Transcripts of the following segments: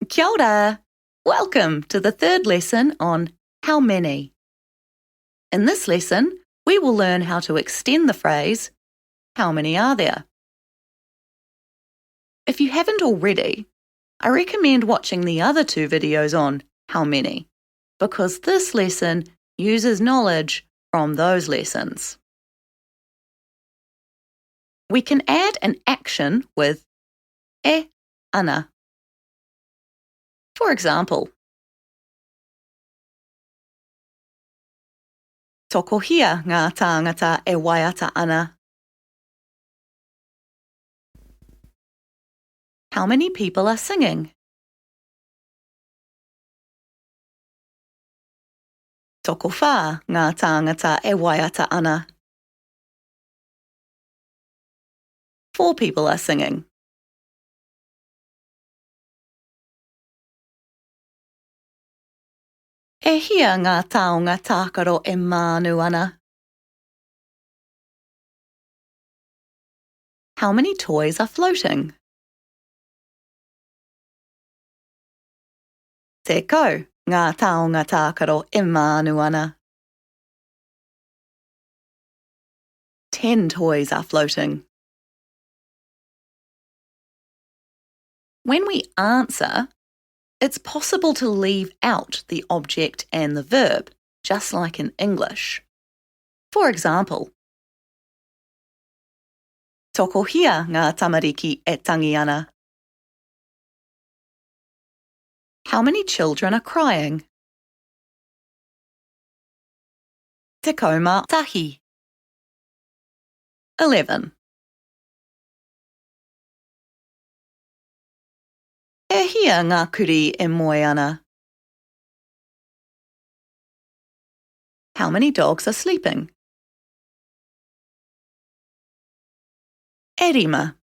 Kia ora! Welcome to the third lesson on how many. In this lesson, we will learn how to extend the phrase, how many are there? If you haven't already, I recommend watching the other two videos on how many, because this lesson uses knowledge from those lessons. We can add an action with e ana. For example, tokohia ngā tāngata e waiata ana. How many people are singing? Toko whā ngā tāngata e waiata ana. 4 people are singing. E hia ngā taonga tākaro e mānu ana. How many toys are floating? Te kau ngā taonga tākaro e mānu ana. 10 toys are floating. When we answer, it's possible to leave out the object and the verb, just like in English. For example, tokohia ngā tamariki e tangi ana. How many children are crying? Te kaumā tahi. 11. E hia ngā kuri e moe ana. How many dogs are sleeping? E rima.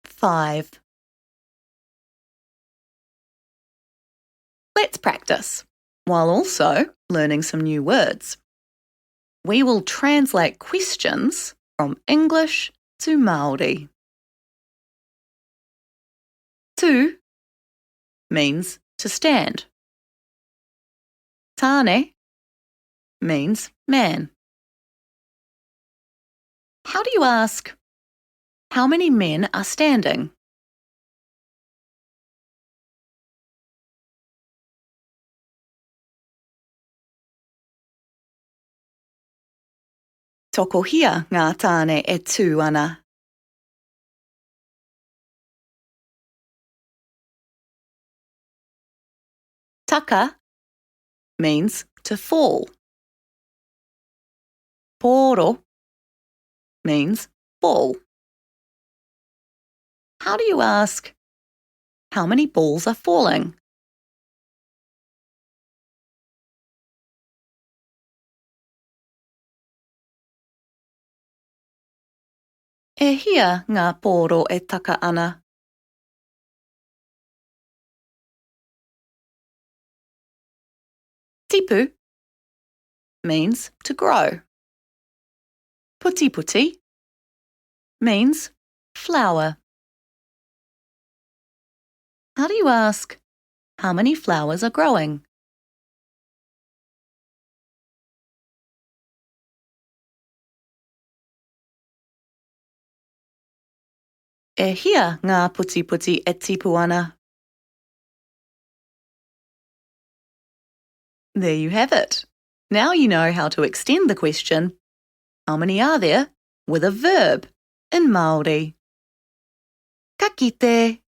5. Let's practice, while also learning some new words. We will translate questions from English to Māori. Tu means to stand. Tāne means man. How do you ask, how many men are standing? Tokohia ngā tāne e tū ana. Taka means to fall. Poro means ball. How do you ask, how many balls are falling? E hia ngā poro e taka ana. Tipu means to grow. Puti puti means flower. How do you ask, how many flowers are growing? E hia ngā puti puti e tipu ana. There you have it. Now you know how to extend the question, how many are there, with a verb in Māori. Ka kite!